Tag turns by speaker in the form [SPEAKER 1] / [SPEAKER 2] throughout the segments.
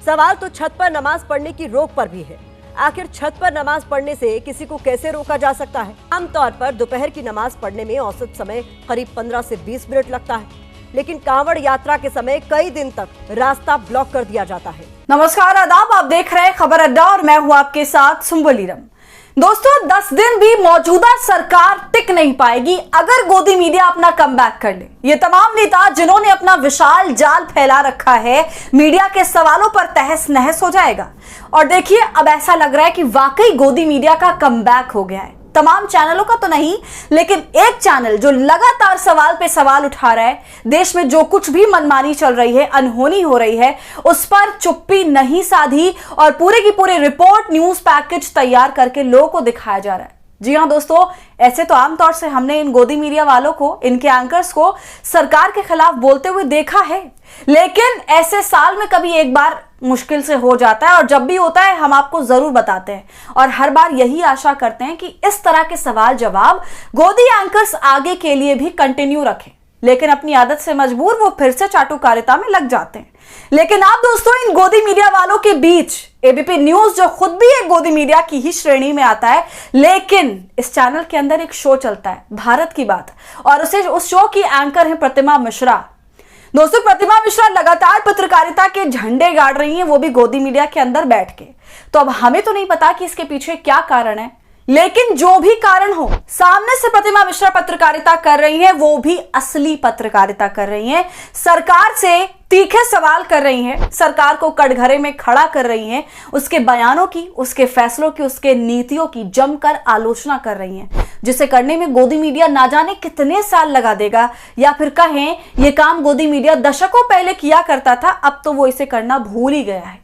[SPEAKER 1] सवाल तो छत पर नमाज पढ़ने की रोक पर भी है। आखिर छत पर नमाज पढ़ने से किसी को कैसे रोका जा सकता है? आमतौर पर दोपहर की नमाज पढ़ने में औसत समय करीब 15 से 20 मिनट लगता है, लेकिन कांवड़ यात्रा के समय कई दिन तक रास्ता ब्लॉक कर दिया जाता है।
[SPEAKER 2] नमस्कार, आदाब। आप देख रहे हैं खबर अड्डा और मैं हूं आपके साथ सुंबलीरम। दोस्तों, 10 दिन भी मौजूदा सरकार टिक नहीं पाएगी अगर गोदी मीडिया अपना कमबैक कर ले। ये तमाम नेता जिन्होंने अपना विशाल जाल फैला रखा है, मीडिया के सवालों पर तहस नहस हो जाएगा। और देखिए, अब ऐसा लग रहा है कि वाकई गोदी मीडिया का कमबैक हो गया है। तमाम चैनलों का तो नहीं, लेकिन एक चैनल जो लगातार सवाल पे सवाल उठा रहा है, देश में जो कुछ भी मनमानी चल रही है, अनहोनी हो रही है, उस पर चुप्पी नहीं साधी और पूरे की पूरे रिपोर्ट न्यूज पैकेज तैयार करके लोगों को दिखाया जा रहा है। जी हाँ दोस्तों, ऐसे तो आमतौर से हमने इन गोदी मीडिया वालों को, इनके एंकर्स को सरकार के खिलाफ बोलते हुए देखा है, लेकिन ऐसे साल में कभी एक बार मुश्किल से हो जाता है और जब भी होता है हम आपको जरूर बताते हैं और हर बार यही आशा करते हैं कि इस तरह के सवाल जवाब गोदी एंकर्स आगे के लिए भी कंटिन्यू रखें। लेकिन अपनी आदत से मजबूर वो फिर से चाटुकारिता में लग जाते हैं। लेकिन आप दोस्तों, इन गोदी मीडिया वालों के बीच एबीपी न्यूज, जो खुद भी एक गोदी मीडिया की ही श्रेणी में आता है, लेकिन इस चैनल के अंदर एक शो चलता है भारत की बात, और उस शो की एंकर है प्रतिमा मिश्रा। दोस्तों, प्रतिमा मिश्रा लगातार पत्रकारिता के झंडे गाड़ रही हैं, वो भी गोदी मीडिया के अंदर बैठ के। तो अब हमें तो नहीं पता कि इसके पीछे क्या कारण है, लेकिन जो भी कारण हो, सामने से प्रतिमा मिश्रा पत्रकारिता कर रही हैं, वो भी असली पत्रकारिता कर रही हैं। सरकार से तीखे सवाल कर रही हैं, सरकार को कटघरे में खड़ा कर रही हैं, उसके बयानों की, उसके फैसलों की, उसके नीतियों की जमकर आलोचना कर रही हैं, जिसे करने में गोदी मीडिया ना जाने कितने साल लगा देगा, या फिर कहें ये काम गोदी मीडिया दशकों पहले किया करता था, अब तो वो इसे करना भूल ही गया है।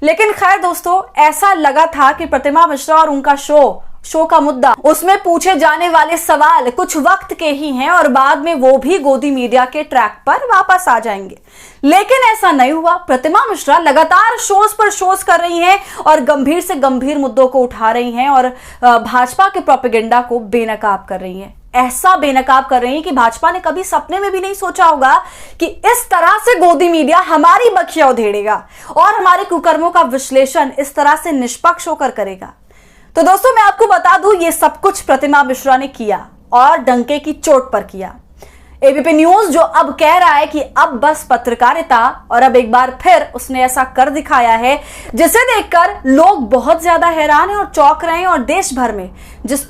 [SPEAKER 2] लेकिन खैर दोस्तों, ऐसा लगा था कि प्रतिमा मिश्रा और उनका शो का मुद्दा, उसमें पूछे जाने वाले सवाल कुछ वक्त के ही हैं और बाद में वो भी गोदी मीडिया के ट्रैक पर वापस आ जाएंगे। लेकिन ऐसा नहीं हुआ। प्रतिमा मिश्रा लगातार शोज पर शोज कर रही हैं और गंभीर से गंभीर मुद्दों को उठा रही हैं और भाजपा के प्रोपेगेंडा को बेनकाब कर रही हैं। ऐसा बेनकाब कर रही हैं कि भाजपा ने कभी सपने में भी नहीं सोचा होगा कि इस तरह से गोदी मीडिया हमारी बखिया उधेड़ेगा और हमारे कुकर्मों का विश्लेषण इस तरह से निष्पक्ष होकर करेगा। तो दोस्तों, मैं आपको बता दूं, ये सब कुछ प्रतिमा मिश्रा ने किया और डंके की चोट पर किया। एबीपी न्यूज जो अब कह रहा है कि अब बस पत्रकारिता, और अब एक बार फिर उसने ऐसा कर दिखाया है जिसे देखकर लोग बहुत ज्यादा हैरान हैं और चौंक रहे हैं। और देश भर में जिस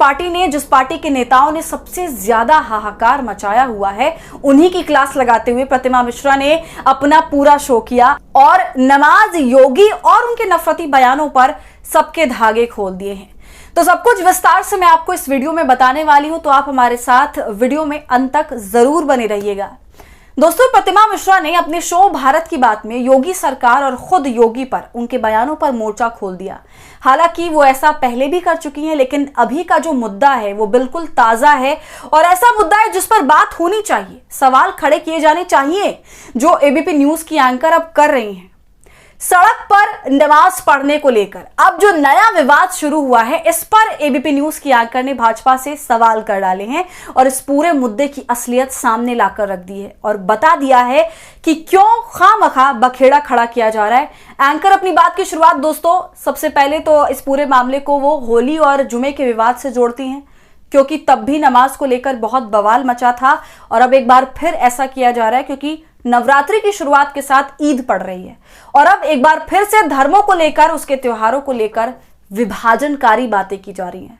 [SPEAKER 2] पार्टी के नेताओं ने सबसे ज्यादा हाहाकार मचाया हुआ है, उन्हीं की क्लास लगाते हुए प्रतिमा मिश्रा ने अपना पूरा शो किया और नमाज, योगी और उनके नफरती बयानों पर सबके धागे खोल दिए हैं। तो सब कुछ विस्तार से मैं आपको इस वीडियो में बताने वाली हूं, तो आप हमारे साथ वीडियो में अंत तक जरूर बने रहिएगा। दोस्तों, प्रतिमा मिश्रा ने अपने शो भारत की बात में योगी सरकार और खुद योगी पर, उनके बयानों पर मोर्चा खोल दिया। हालांकि वो ऐसा पहले भी कर चुकी हैं, लेकिन अभी का जो मुद्दा है वो बिल्कुल ताजा है और ऐसा मुद्दा है जिस पर बात होनी चाहिए, सवाल खड़े किए जाने चाहिए, जो एबीपी न्यूज की एंकर अब कर रही हैं। सड़क पर नमाज पढ़ने को लेकर अब जो नया विवाद शुरू हुआ है, इस पर एबीपी न्यूज की एंकर ने भाजपा से सवाल कर डाले हैं और इस पूरे मुद्दे की असलियत सामने लाकर रख दी है और बता दिया है कि क्यों खामखा बखेड़ा खड़ा किया जा रहा है। एंकर अपनी बात की शुरुआत दोस्तों सबसे पहले तो इस पूरे मामले को वो होली और जुमे के विवाद से जोड़ती हैं, क्योंकि तब भी नमाज को लेकर बहुत बवाल मचा था और अब एक बार फिर ऐसा किया जा रहा है क्योंकि नवरात्रि की शुरुआत के साथ ईद पड़ रही है और अब एक बार फिर से धर्मों को लेकर, उसके त्योहारों को लेकर विभाजनकारी बातें की जा रही हैं।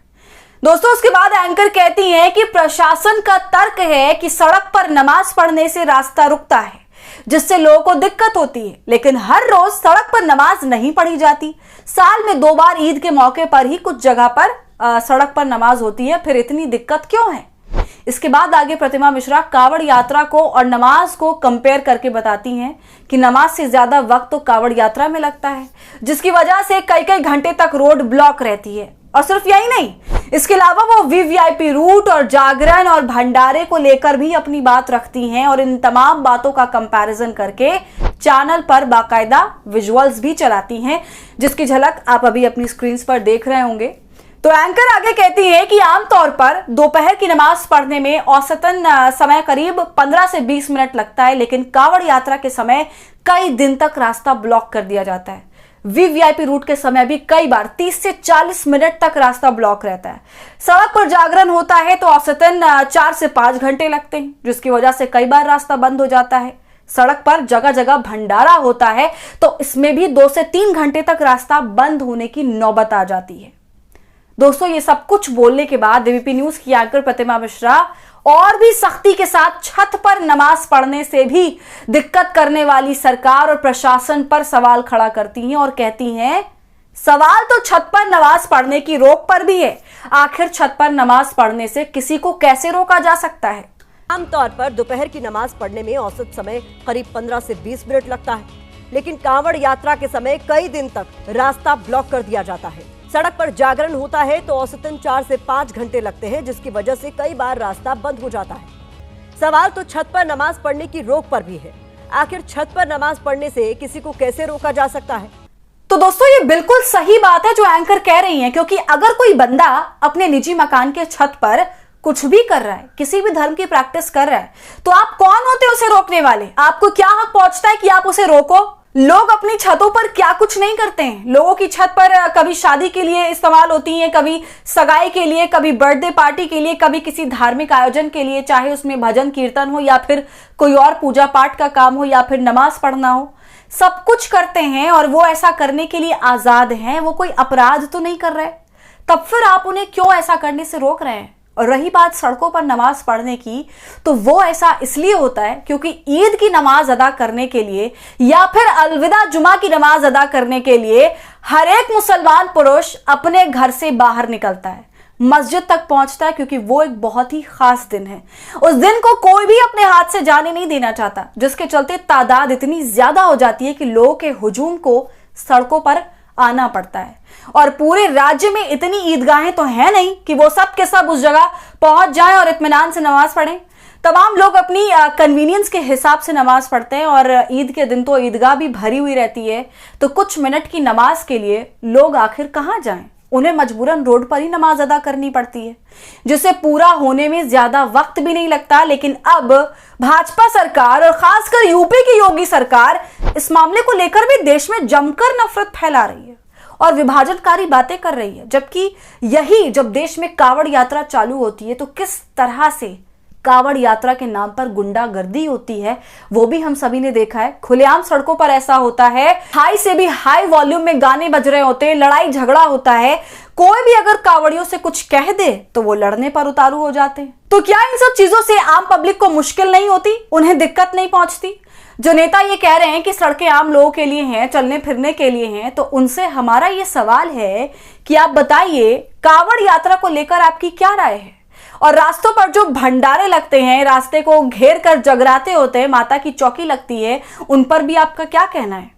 [SPEAKER 2] दोस्तों, उसके बाद एंकर कहती हैं कि प्रशासन का तर्क है कि सड़क पर नमाज पढ़ने से रास्ता रुकता है, जिससे लोगों को दिक्कत होती है, लेकिन हर रोज सड़क पर नमाज नहीं पढ़ी जाती। साल में 2 बार ईद के मौके पर ही कुछ जगह पर सड़क पर नमाज होती है, फिर इतनी दिक्कत क्यों है? इसके बाद आगे प्रतिमा मिश्रा कावड़ यात्रा को और नमाज को कंपेयर करके बताती हैं कि नमाज से ज्यादा वक्त तो कावड़ यात्रा में लगता है, जिसकी वजह से कई घंटे तक रोड ब्लॉक रहती है। और सिर्फ यही नहीं, इसके अलावा वो वीवीआईपी रूट और जागरण और भंडारे को लेकर भी अपनी बात रखती हैं और इन तमाम बातों का कंपैरिजन करके चैनल पर बाकायदा विजुअल्स भी चलाती हैं, जिसकी झलक आप अभी अपनी स्क्रीन पर देख रहे होंगे। तो एंकर आगे कहती है कि आमतौर पर दोपहर की नमाज पढ़ने में औसतन समय करीब 15 से 20 मिनट लगता है, लेकिन कावड़ यात्रा के समय कई दिन तक रास्ता ब्लॉक कर दिया जाता है। वीवीआईपी रूट के समय भी कई बार 30 से 40 मिनट तक रास्ता ब्लॉक रहता है। सड़क पर जागरण होता है तो औसतन 4 से 5 घंटे लगते हैं, जिसकी वजह से कई बार रास्ता बंद हो जाता है। सड़क पर जगह जगह भंडारा होता है तो इसमें भी 2 से 3 घंटे तक रास्ता बंद होने की नौबत आ जाती है। दोस्तों, ये सब कुछ बोलने के बाद एबीपी न्यूज की एंकर प्रतिमा मिश्रा और भी सख्ती के साथ छत पर नमाज पढ़ने से भी दिक्कत करने वाली सरकार और प्रशासन पर सवाल खड़ा करती हैं और कहती हैं, सवाल तो छत पर नमाज पढ़ने की रोक पर भी है। आखिर छत पर नमाज पढ़ने से किसी को कैसे रोका जा सकता है?
[SPEAKER 1] आमतौर पर दोपहर की नमाज पढ़ने में औसत समय करीब 15 से 20 मिनट लगता है, लेकिन कांवड़ यात्रा के समय कई दिन तक रास्ता ब्लॉक कर दिया जाता है। सड़क पर जागरण होता है तो औसतन 4 से 5 घंटे लगते हैं, जिसकी वजह से कई बार रास्ता बंद हो जाता है। सवाल तो छत पर नमाज पढ़ने की रोक पर भी है। आखिर छत पर नमाज पढ़ने से किसी को कैसे रोका जा सकता है?
[SPEAKER 2] तो दोस्तों, ये बिल्कुल सही बात है जो एंकर कह रही हैं, क्योंकि अगर कोई बंदा अपने निजी मकान के छत पर कुछ भी कर रहा है, किसी भी धर्म की प्रैक्टिस कर रहा है, तो आप कौन होते हैं उसे रोकने वाले? आपको क्या हक पहुंचता है कि आप उसे रोको? लोग अपनी छतों पर क्या कुछ नहीं करते हैं। लोगों की छत पर कभी शादी के लिए इस्तेमाल होती हैं, कभी सगाई के लिए, कभी बर्थडे पार्टी के लिए, कभी किसी धार्मिक आयोजन के लिए, चाहे उसमें भजन कीर्तन हो या फिर कोई और पूजा पाठ का काम हो या फिर नमाज पढ़ना हो। सब कुछ करते हैं और वो ऐसा करने के लिए आजाद हैं। वो कोई अपराध तो नहीं कर रहे, तब फिर आप उन्हें क्यों ऐसा करने से रोक रहे हैं? और रही बात सड़कों पर नमाज पढ़ने की, तो वो ऐसा इसलिए होता है क्योंकि ईद की नमाज अदा करने के लिए या फिर अलविदा जुमा की नमाज अदा करने के लिए हर एक मुसलमान पुरुष अपने घर से बाहर निकलता है, मस्जिद तक पहुंचता है, क्योंकि वो एक बहुत ही खास दिन है। उस दिन को कोई भी अपने हाथ से जाने नहीं देना चाहता, जिसके चलते तादाद इतनी ज्यादा हो जाती है कि लोगों के हुजूम को सड़कों पर आना पड़ता है। और पूरे राज्य में इतनी ईदगाहें तो हैं नहीं कि वो सब के सब उस जगह पहुंच जाएं और इत्मीनान से नमाज पढ़ें। तमाम लोग अपनी कन्वीनियंस के हिसाब से नमाज पढ़ते हैं और ईद के दिन तो ईदगाह भी भरी हुई रहती है, तो कुछ मिनट की नमाज के लिए लोग आखिर कहां जाएं? उन्हें मजबूरन रोड पर ही नमाज अदा करनी पड़ती है, जिसे पूरा होने में ज्यादा वक्त भी नहीं लगता। लेकिन अब भाजपा सरकार और खासकर यूपी की योगी सरकार इस मामले को लेकर भी देश में जमकर नफरत फैला रही है और विभाजनकारी बातें कर रही है। जबकि यही जब देश में कांवड़ यात्रा चालू होती है तो किस तरह से कांवड़ यात्रा के नाम पर गुंडागर्दी होती है, वो भी हम सभी ने देखा है। खुलेआम सड़कों पर ऐसा होता है, हाई से भी हाई वॉल्यूम में गाने बज रहे होते हैं, लड़ाई झगड़ा होता है। कोई भी अगर कांवड़ियों से कुछ कह दे तो वो लड़ने पर उतारू हो जाते हैं। तो क्या इन सब चीजों से आम पब्लिक को मुश्किल नहीं होती, उन्हें दिक्कत नहीं पहुंचती? जो नेता ये कह रहे हैं कि सड़कें आम लोगों के लिए हैं, चलने फिरने के लिए हैं, तो उनसे हमारा ये सवाल है कि आप बताइए, कांवड़ यात्रा को लेकर आपकी क्या राय है? और रास्तों पर जो भंडारे लगते हैं, रास्ते को घेर कर जगराते होते हैं, माता की चौकी लगती है, उन पर भी आपका क्या कहना है?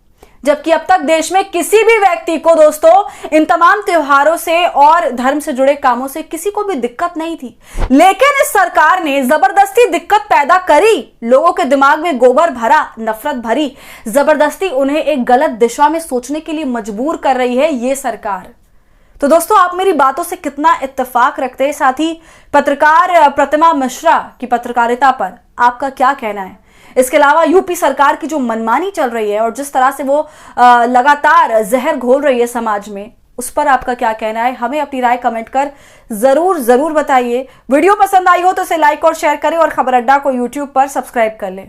[SPEAKER 2] जबकि अब तक देश में किसी भी व्यक्ति को दोस्तों इन तमाम त्योहारों से और धर्म से जुड़े कामों से किसी को भी दिक्कत नहीं थी, लेकिन इस सरकार ने जबरदस्ती दिक्कत पैदा करी, लोगों के दिमाग में गोबर भरा, नफरत भरी, जबरदस्ती उन्हें एक गलत दिशा में सोचने के लिए मजबूर कर रही है ये सरकार। तो दोस्तों, आप मेरी बातों से कितना इत्तेफाक रखते हैं? साथ ही पत्रकार प्रतिमा मिश्रा की पत्रकारिता पर आपका क्या कहना है? इसके अलावा यूपी सरकार की जो मनमानी चल रही है और जिस तरह से वो लगातार जहर घोल रही है समाज में, उस पर आपका क्या कहना है? हमें अपनी राय कमेंट कर जरूर बताइए। वीडियो पसंद आई हो तो इसे लाइक और शेयर करें और खबर अड्डा को यूट्यूब पर सब्सक्राइब कर लें।